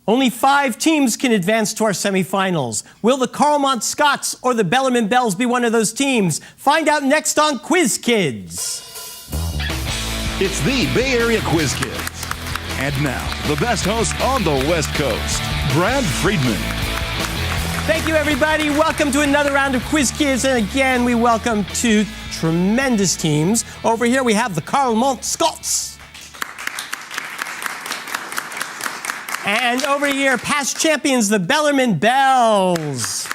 Only 5 teams can advance to our semifinals. Will the Carlmont Scots or the Bellarmine Bells be one of those teams? Find out next on Quiz Kids. It's the Bay Area Quiz Kids. And now, the best host on the West Coast, Brad Friedman. Thank you, everybody. Welcome to another round of Quiz Kids. And again, we welcome 2 tremendous teams. Over here, we have the Carlmont Scots. And over here, past champions, the Bellarmine Bells.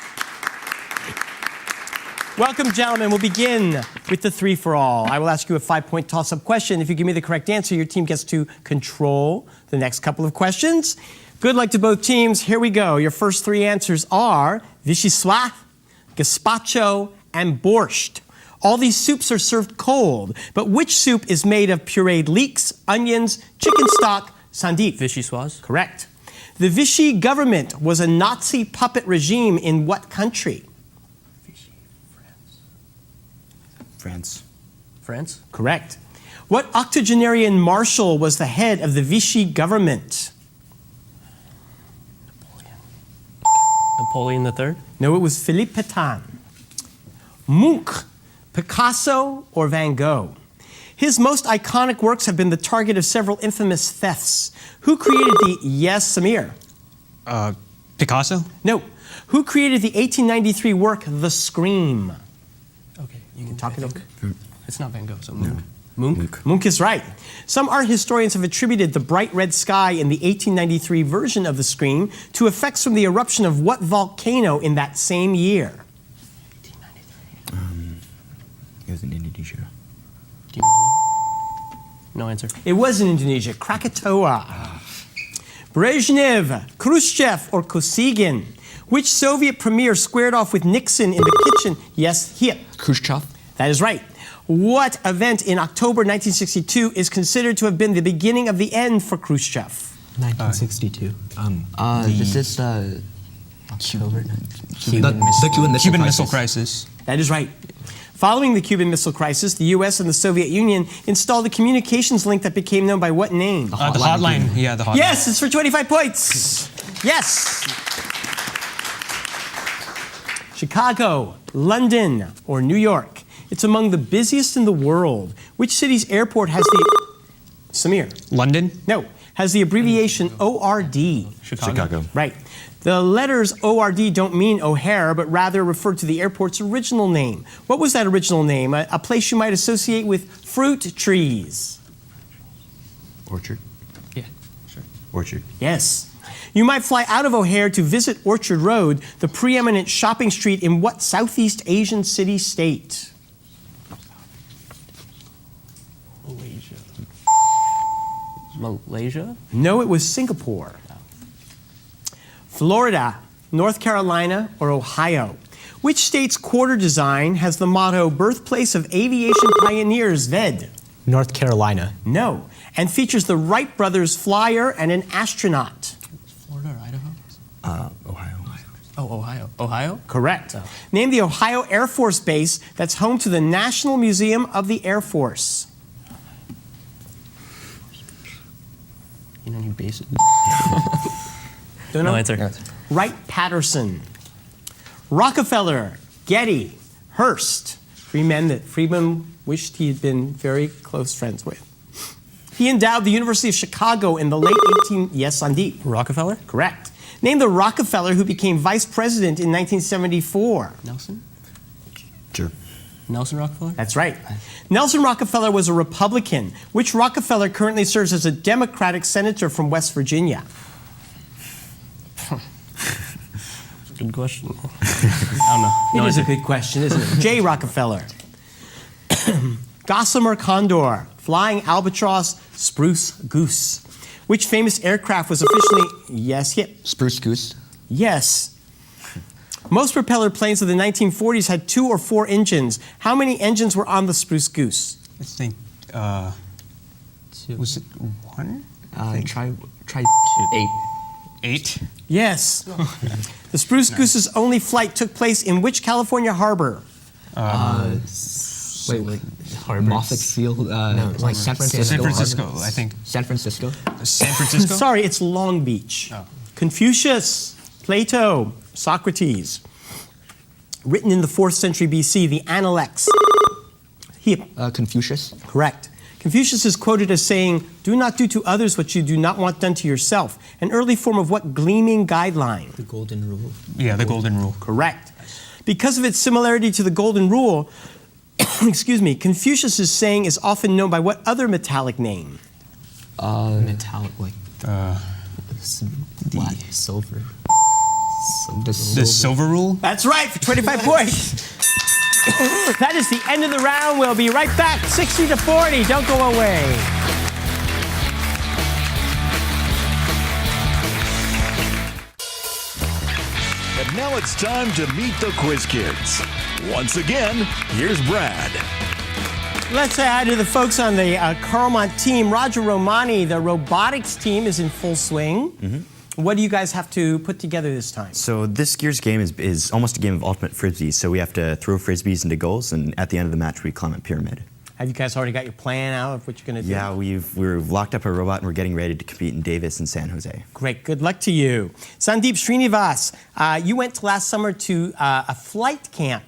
Welcome, gentlemen. We'll begin with the 3-for-all. I will ask you a 5-point toss-up question. If you give me the correct answer, your team gets to control the next couple of questions. Good luck to both teams. Here we go. Your first 3 answers are vichyssoise, gazpacho, and borscht. All these soups are served cold, but which soup is made of pureed leeks, onions, chicken stock, Sandeep? Vichyssoise. Correct. The Vichy government was a Nazi puppet regime in what country? Vichy, France. France. France? Correct. What octogenarian marshal was the head of the Vichy government? Napoleon III? No, it was Philippe Pétain. Munch, Picasso, or Van Gogh? His most iconic works have been the target of several infamous thefts. Who created the... Yes, Samir? Picasso? No. Who created the 1893 work, The Scream? Okay, you can Talk it over. It's not Van Gogh, so Munch. Munch? Munch is right. Some art historians have attributed the bright red sky in the 1893 version of The Scream to effects from the eruption of what volcano in that same year? 1893. It was in Indonesia. Do you know the name? No answer. It was in Indonesia, Krakatoa. Brezhnev, Khrushchev, or Kosygin? Which Soviet premier squared off with Nixon in the kitchen? Yes, here. Khrushchev? That is right. What event in October 1962 is considered to have been the beginning of the end for Khrushchev? 1962. This is October. the Cuban Missile Crisis. That is right. Following the Cuban Missile Crisis, the U.S. and the Soviet Union installed a communications link that became known by what name? The hotline. Yeah, the hotline. Yes, it's for 25 points. Yes. Chicago, London, or New York? It's among the busiest in the world. Which city's airport has the... Samir? London? No, has the abbreviation ORD. Chicago. Right. The letters ORD don't mean O'Hare, but rather refer to the airport's original name. What was that original name? A place you might associate with fruit trees. Orchard? Yeah, sure. Orchard. Yes. You might fly out of O'Hare to visit Orchard Road, the preeminent shopping street in what Southeast Asian city-state? Malaysia? No, it was Singapore. Florida, North Carolina, or Ohio? Which state's quarter design has the motto, birthplace of aviation pioneers, VED? North Carolina. No, and features the Wright brothers flyer and an astronaut. Florida or Idaho? Ohio. Oh, Ohio. Ohio? Correct. Name the Ohio Air Force Base that's home to the National Museum of the Air Force. You know any bases? Don't know? No answer. Wright-Patterson. Rockefeller, Getty, Hearst. 3 men that Friedman wished he had been very close friends with. He endowed the University of Chicago in the late 18... Yes, Sandeep. Rockefeller? Correct. Name the Rockefeller who became vice president in 1974. Nelson? Sure. Nelson Rockefeller? That's right. Nelson Rockefeller was a Republican. Which Rockefeller currently serves as a Democratic senator from West Virginia? Good question. I don't know. It is a good question, isn't it? J. Rockefeller. Gossamer Condor, Flying Albatross, Spruce Goose. Which famous aircraft was officially... Yes, yeah. Spruce Goose? Yes. Most propeller planes of the 1940s had 2 or 4 engines. How many engines were on the Spruce Goose? I think, 2. was it 1? Try 8. 8? Yes. The Spruce Goose's only flight took place in which California harbor? Wait, Moffett Field, like San Francisco. San Francisco, I think. San Francisco. San Francisco? Sorry, it's Long Beach. Oh. Confucius, Plato, Socrates. Written in the 4th century BC, the Analects. Confucius. Correct. Confucius is quoted as saying, "Do not do to others what you do not want done to yourself." An early form of what gleaming guideline? The golden rule. Yeah, the golden rule. Correct. Because of its similarity to the golden rule, excuse me, Confucius' saying is often known by what other metallic name? Metallic, like what? Silver. The silver rule? That's right, for 25 points. That is the end of the round. We'll be right back, 60-40. Don't go away. And now it's time to meet the Quiz Kids. Once again, here's Brad. Let's say hi to the folks on the Carlmont team. Roger Romani, the robotics team, is in full swing. What do you guys have to put together this time? So this Gears game is almost a game of ultimate frisbee. So we have to throw frisbees into goals, and at the end of the match, we climb a pyramid. Have you guys already got your plan out of what you're going to do? Yeah, we've locked up a robot, and we're getting ready to compete in Davis and San Jose. Great. Good luck to you. Sandeep Srinivas, you went last summer to a flight camp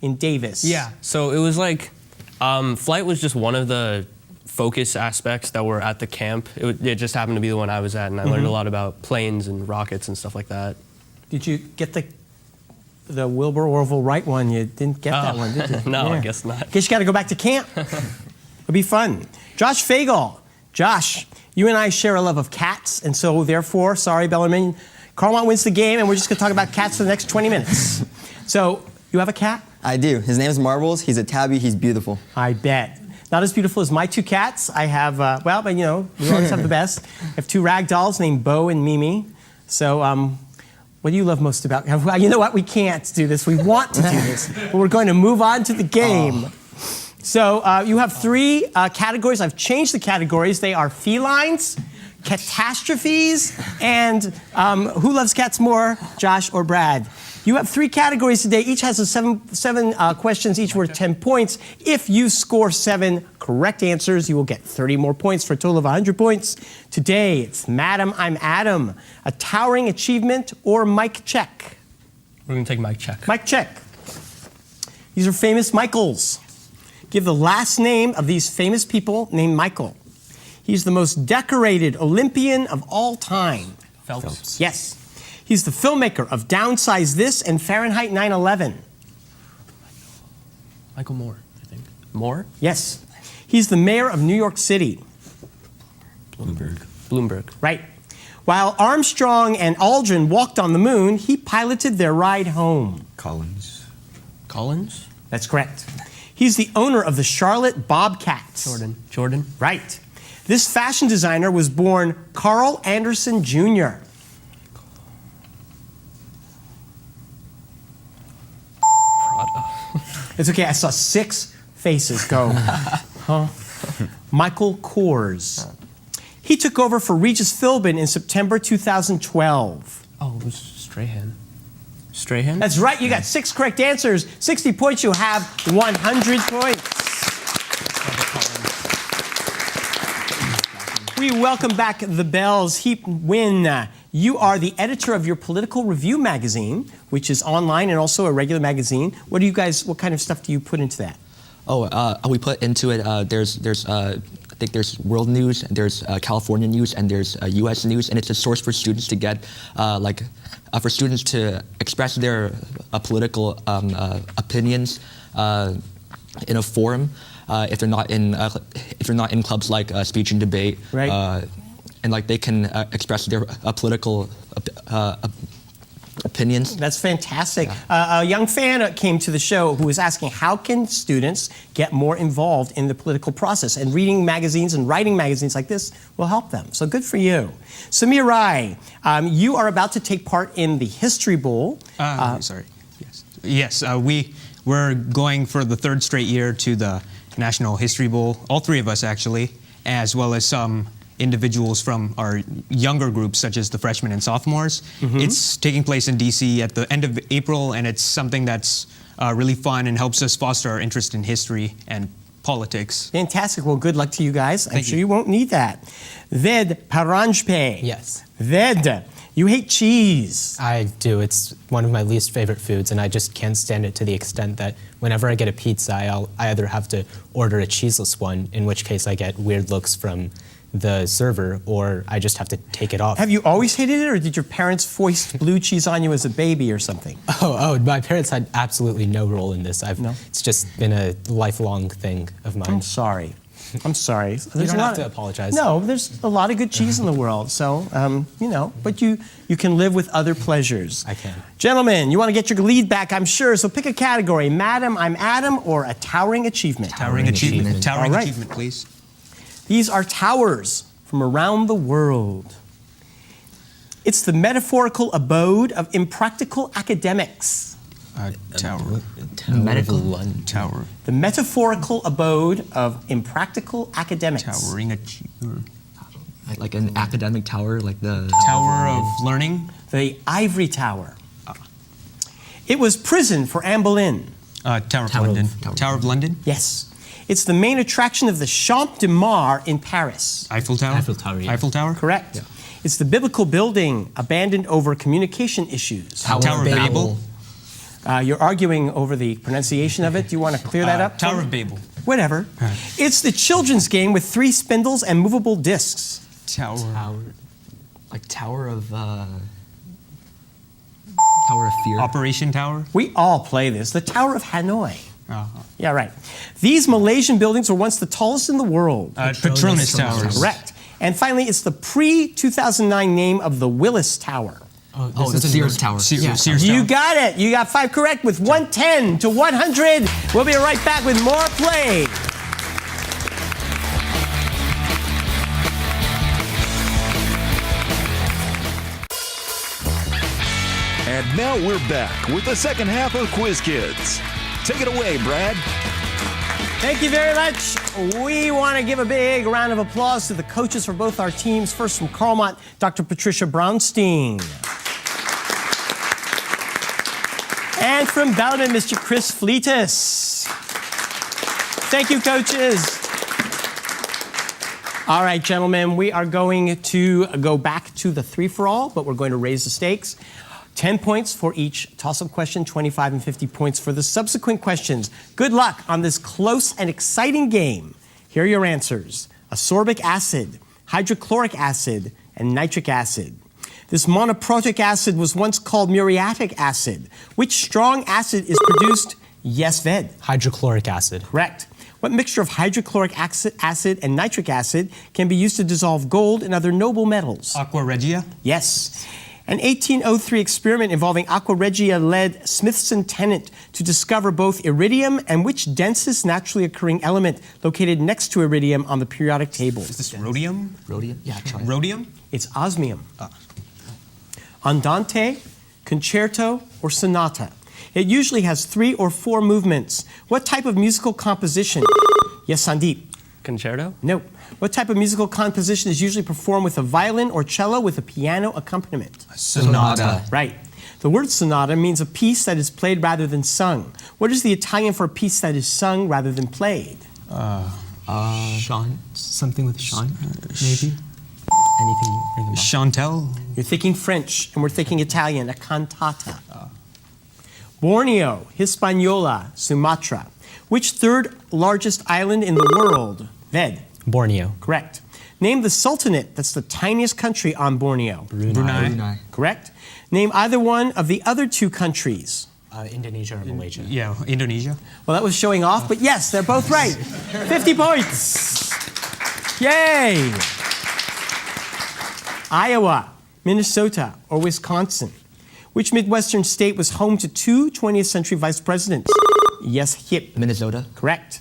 in Davis. Yeah. So it was like, flight was just one of the focus aspects that were at the camp. It just happened to be the one I was at, and I learned a lot about planes and rockets and stuff like that. Did you get the Wilbur Orville Wright one? You didn't get that one, did you? No, I guess not. Guess you got to go back to camp. It'll be fun. Josh Fagel. Josh, you and I share a love of cats, and so therefore, sorry, Bellarmine, Carlmont wins the game, and we're just going to talk about cats for the next 20 minutes. So, you have a cat? I do. His name is Marbles. He's a tabby. He's beautiful. I bet. Not as beautiful as my two cats. I have, well, but you know, we always have the best. I have two rag dolls named Bo and Mimi. So, what do you love most about? Well, you know what? We can't do this. We want to do this, but we're going to move on to the game. So, you have three categories. I've changed the categories. They are felines, catastrophes, and who loves cats more, Josh or Brad? You have three categories today. Each has seven questions, each worth 10 points. If you score 7 correct answers, you will get 30 more points for a total of 100 points. Today, it's Madam, I'm Adam, a towering achievement, or mic check. We're gonna take mic check. Mic check. These are famous Michaels. Give the last name of these famous people named Michael. He's the most decorated Olympian of all time. Phelps. Yes. He's the filmmaker of Downsize This and Fahrenheit 9/11. Michael Moore, I think. Moore? Yes. He's the mayor of New York City. Bloomberg. Right. While Armstrong and Aldrin walked on the moon, he piloted their ride home. Collins. Collins? That's correct. He's the owner of the Charlotte Bobcats. Jordan. Right. This fashion designer was born Carl Anderson Jr. It's okay, I saw 6 faces go. Huh? Michael Kors. He took over for Regis Philbin in September 2012. Oh, it was Strahan. Strahan? That's right, you got 6 correct answers. 60 points, you have 100 points. We welcome back the Bells. Heap Wynn, you are the editor of your Political Review magazine, which is online and also a regular magazine. What kind of stuff do you put into that? We put into it, I think there's world news, there's California news, and there's U.S. news, and it's a source for students to get, for students to express their political opinions in a forum. If they're not in clubs like speech and debate, right. And like they can express their political opinions. That's fantastic. A young fan came to the show who was asking, how can students get more involved in the political process? And reading magazines and writing magazines like this will help them. So good for you. Samir Rai, you are about to take part in the History Bowl. Sorry. Yes. We're going for the 3rd straight year to the National History Bowl. All 3 of us, actually, as well as some individuals from our younger groups, such as the freshmen and sophomores. It's taking place in DC at the end of April, and it's something that's really fun and helps us foster our interest in history and politics. Fantastic. Well, good luck to you guys. I'm sure you won't need that. Ved Paranjpe. Yes. Ved, You hate cheese. I do. It's one of my least favorite foods, and I just can't stand it to the extent that whenever I get a pizza, I either have to order a cheeseless one, in which case I get weird looks from the server, or I just have to take it off. Have you always hated it, or did your parents foist blue cheese on you as a baby or something? Oh, my parents had absolutely no role in this. No? It's just been a lifelong thing of mine. I'm sorry. I'm sorry. You There's don't a have lot to of- apologize. No, there's a lot of good cheese in the world, so, but you can live with other pleasures. I can. Gentlemen, you want to get your lead back, I'm sure, so pick a category. Madam, I'm Adam, or a towering achievement. Towering achievement. Towering All right. achievement, please. These are towers from around the world. It's the metaphorical abode of impractical academics. Tower. Medical. Tower. The metaphorical abode of impractical academics. Towering achievement. Like an academic tower, like the Tower of learning. The Ivory Tower. It was prison for Anne Boleyn. Tower of Tower of- London. Tower. Tower of London. Yes. It's the main attraction of the Champ de Mars in Paris. Eiffel Tower. Eiffel Tower, yeah. Eiffel Tower. Correct. It's the biblical building abandoned over communication issues. Tower of Babel. You're arguing over the pronunciation of it. Do you want to clear that up? Tower of Babel. Whatever. It's the children's game with 3 spindles and movable discs. Tower. like Tower of Fear. Operation Tower. We all play this. The Tower of Hanoi. Uh-huh. Yeah, right. These Malaysian buildings were once the tallest in the world. Petronas Towers. Correct. And finally, it's the pre-2009 name of the Willis Tower. Oh, the Sears Tower. Sears Tower. You got it. You got 5 correct with 110 to 100. We'll be right back with more play. And now we're back with the second half of Quiz Kids. Take it away, Brad. Thank you very much. We want to give a big round of applause to the coaches for both our teams. First from Carlmont, Dr. Patricia Brownstein. And from Bellarmine, Mr. Chris Fleetus. Thank you, coaches. All right, gentlemen, we are going to go back to the 3-for-all, but we're going to raise the stakes. 10 points for each toss-up question, 25 and 50 points for the subsequent questions. Good luck on this close and exciting game. Here are your answers. Ascorbic acid, hydrochloric acid, and nitric acid. This monoprotic acid was once called muriatic acid. Which strong acid is produced? Yes, Ved. Hydrochloric acid. Correct. What mixture of hydrochloric acid and nitric acid can be used to dissolve gold and other noble metals? Aqua Regia. Yes. An 1803 experiment involving Aqua Regia led Smithson Tennant to discover both iridium and which densest naturally occurring element located next to iridium on the periodic table. Is this rhodium? Rhodium? Yeah, try it. Rhodium? It's osmium. Andante, concerto, or sonata. It usually has 3 or 4 movements. What type of musical composition? Yes, Sandeep. Concerto? No. What type of musical composition is usually performed with a violin or cello with a piano accompaniment? Sonata. Right. The word sonata means a piece that is played rather than sung. What is the Italian for a piece that is sung rather than played? Sean? Something with Sean, maybe? Anything ring a bell? Chantel. You're thinking French, and we're thinking Italian, a cantata. Borneo, Hispaniola, Sumatra. Which 3rd largest island in the world? Ved. Borneo. Correct. Name the sultanate that's the tiniest country on Borneo. Brunei. Correct. Name either one of the other 2 countries. Indonesia or Malaysia. Yeah, Indonesia. Well, that was showing off, but yes, they're both right. 50 points. Yay! Iowa, Minnesota, or Wisconsin. Which Midwestern state was home to 2 20th century vice presidents? Yes, Hip. Minnesota. Correct.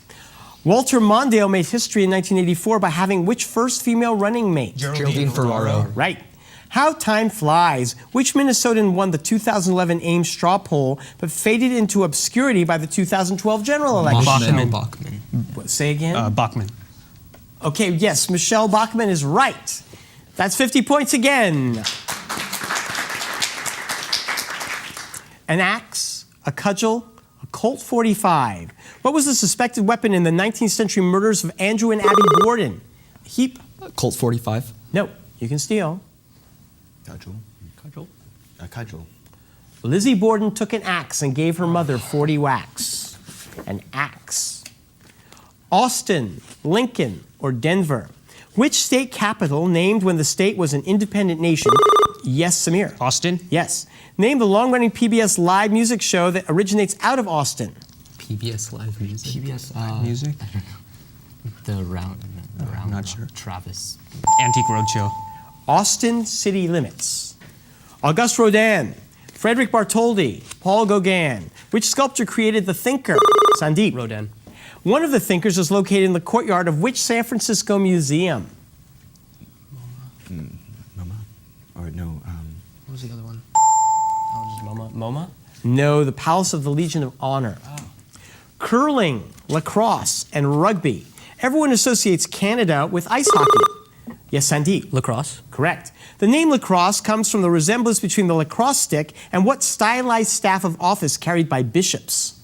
Walter Mondale made history in 1984 by having which first female running mate? Geraldine Ferraro. Right. How time flies. Which Minnesotan won the 2011 Ames straw poll but faded into obscurity by the 2012 general election? Bachmann. Say again? Bachmann. Okay, yes, Michelle Bachmann is right. That's 50 points again. An axe, a cudgel, a Colt 45. What was the suspected weapon in the 19th century murders of Andrew and Abby Borden? A heap? Colt 45. No, you can steal. Cudgel. Lizzie Borden took an axe and gave her mother 40 whacks. An axe. Austin, Lincoln, or Denver? Which state capital named when the state was an independent nation? Yes, Samir. Austin. Yes. Name the long-running PBS live music show that originates out of Austin. PBS Live Music. PBS music. The round. I'm not sure. Travis. Antique Roadshow. Austin City Limits. Auguste Rodin, Frederick Bartholdi, Paul Gauguin. Which sculptor created The Thinker? Sandeep. Rodin. One of the thinkers is located in the courtyard of which San Francisco museum? MoMA? Or no, What was the other one? Oh, just MoMA? No, the Palace of the Legion of Honor. Curling, lacrosse, and rugby. Everyone associates Canada with ice hockey. Yes, Sandeep. Lacrosse. Correct. The name lacrosse comes from the resemblance between the lacrosse stick and what stylized staff of office carried by bishops?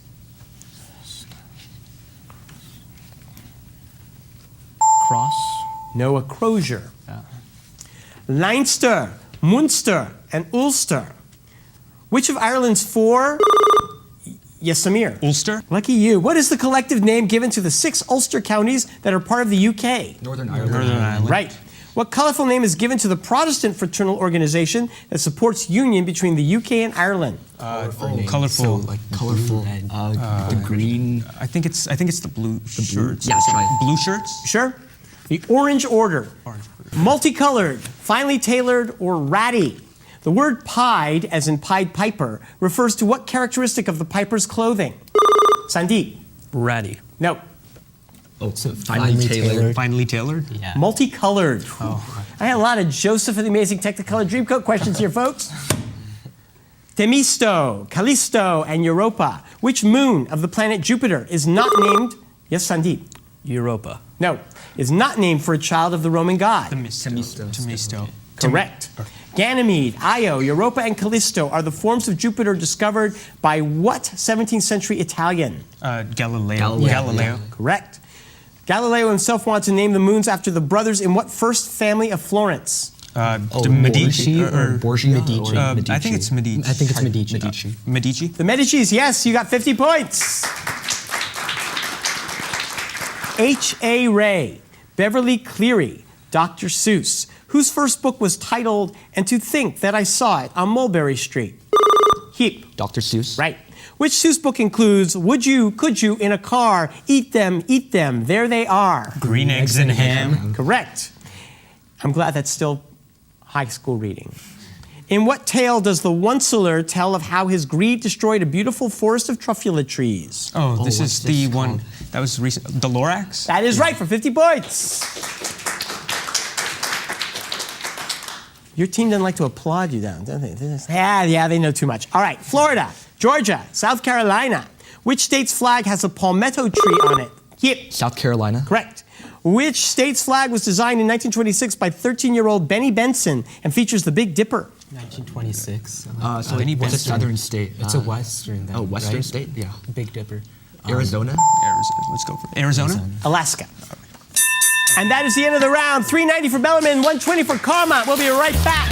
Cross. No, a crozier. Leinster, Munster, and Ulster. Which of Ireland's four? Yes, Samir. Ulster. Lucky you. What is the collective name given to the 6 Ulster counties that are part of the UK? Northern Ireland. Northern Ireland. Right. What colorful name is given to the Protestant fraternal organization that supports union between the UK and Ireland? Colorful. So, like colorful. The green. I think it's the blue shirts. Yes, right. Blue shirts. Sure. The Orange Order. Multicolored, finely tailored, or ratty. The word pied, as in Pied Piper, refers to what characteristic of the piper's clothing? Sandeep. Ratty. No. Oh, so finely tailored. Finely tailored. Yeah. Multicolored. I had a lot of Joseph and the Amazing Technicolor Dreamcoat questions here, folks. Themisto, Callisto, and Europa. Which moon of the planet Jupiter is not named? Yes, Sandeep. Europa. No. Is not named for a child of the Roman god. Temisto. Correct. Ganymede, Io, Europa, and Callisto are the forms of Jupiter discovered by what 17th century Italian? Galileo. Correct. Galileo himself wanted to name the moons after the brothers in what first family of Florence? Medici. or Borgia? Medici. I think it's Medici. I think it's Medici. Medici. The Medicis, yes, you got 50 points. H.A. Ray, Beverly Cleary, Dr. Seuss, whose first book was titled And to Think That I Saw It on Mulberry Street? Heap. Dr. Seuss. Right. Which Seuss book includes Would You, Could You, in a Car, Eat Them, There They Are? Green eggs and ham. Correct. I'm glad that's still high school reading. In what tale does the Onceler tell of how his greed destroyed a beautiful forest of truffula trees? Oh, this what's is the this one called? that was recent. The Lorax. That is right for 50 points. Your team doesn't like to applaud you, don't they? Yeah, they know too much. All right, Florida, Georgia, South Carolina. Which state's flag has a palmetto tree on it? Yep. South Carolina. Correct. Which state's flag was designed in 1926 by 13-year-old Benny Benson and features the Big Dipper? 1926. So Benny it's a Benson. southern state. It's a western. Then, western right? state? Yeah. Big Dipper. Arizona. Let's go for Arizona. Alaska. And that is the end of the round. 390 for Bellarmine, 120 for Carmont. We'll be right back.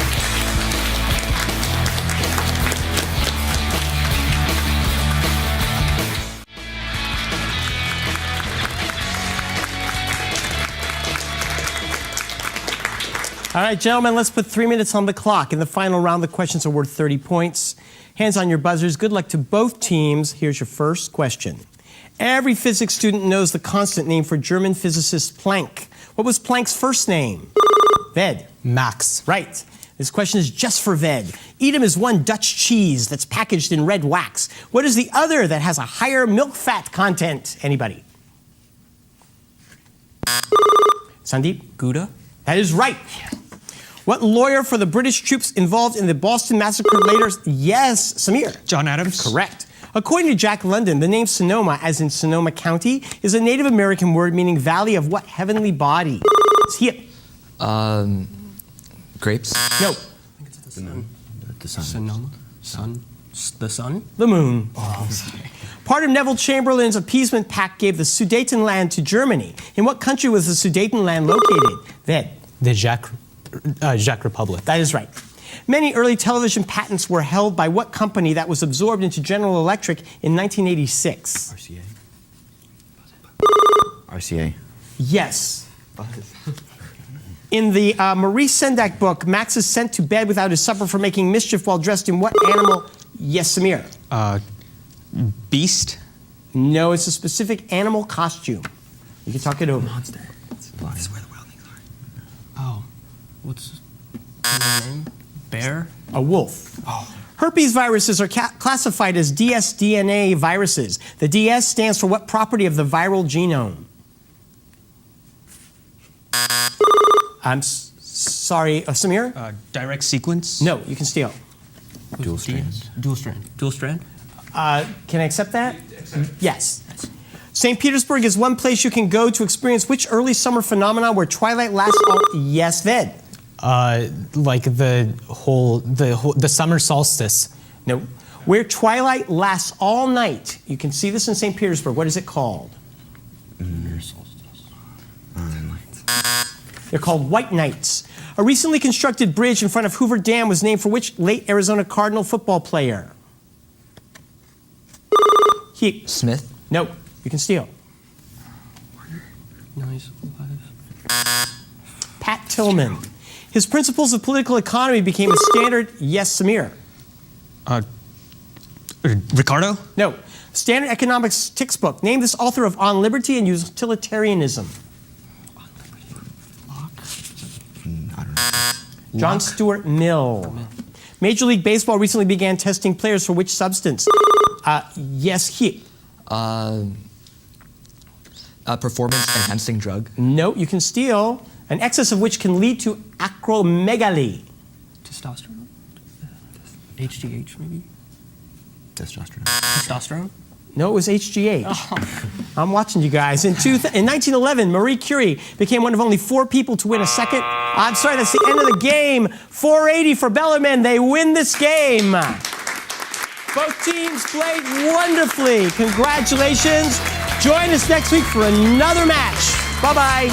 All right, gentlemen, let's put 3 minutes on the clock. In the final round, the questions are worth 30 points. Hands on your buzzers. Good luck to both teams. Here's your first question. Every physics student knows the constant name for German physicist Planck. What was Planck's first name? Ved. Max. Right. This question is just for Ved. Edam is one Dutch cheese that's packaged in red wax. What is the other that has a higher milk fat content? Anybody? Sandeep? Gouda. That is right. What lawyer for the British troops involved in the Boston Massacre later? Yes, Samir. John Adams. Correct. According to Jack London, the name Sonoma, as in Sonoma County, is a Native American word meaning valley of what heavenly body? Hip. Grapes. No. The sun. Sonoma. Sun. The sun. The moon. Part of Neville Chamberlain's appeasement pact gave the Sudetenland to Germany. In what country was the Sudetenland located? Ved. The Czech Republic. That is right. Many early television patents were held by what company that was absorbed into General Electric in 1986? RCA. RCA. Yes. In the Maurice Sendak book, Max is sent to bed without his supper for making mischief while dressed in what animal? Yes, Samir. Beast? No, it's a specific animal costume. You can talk it over. Monster. This is where the wildlings are. Oh, what's the name? Bear? A wolf. Herpes viruses are classified as dsDNA viruses. The DS stands for what property of the viral genome? I'm sorry, Samir? Direct sequence? No, you can steal. Dual strands. Dual strand. Dual strand? Can I accept that? Yes. St. Petersburg is one place you can go to experience which early summer phenomenon where twilight lasts all... Yes, Ved. Like the summer solstice. No. Where twilight lasts all night. You can see this in St. Petersburg. What is it called? They're called White Nights. A recently constructed bridge in front of Hoover Dam was named for which late Arizona Cardinal football player? Smith. No, you can steal. No, he's alive. Pat Tillman. His Principles of Political Economy became a standard. Yes, Samir. Ricardo? No. Standard economics textbook. Name this author of On Liberty and Utilitarianism. I don't know. John Stuart Mill. Major League Baseball recently began testing players for which substance? Yes, he. Performance enhancing drug. No, you can steal. An excess of which can lead to acromegaly. Testosterone? HGH, maybe? Testosterone. Testosterone? No, it was HGH. I'm watching you guys. In 1911, Marie Curie became one of only 4 people to win a second. I'm sorry, that's the end of the game. 480 for Bellarmine. They win this game. Both teams played wonderfully. Congratulations. Join us next week for another match. Bye-bye.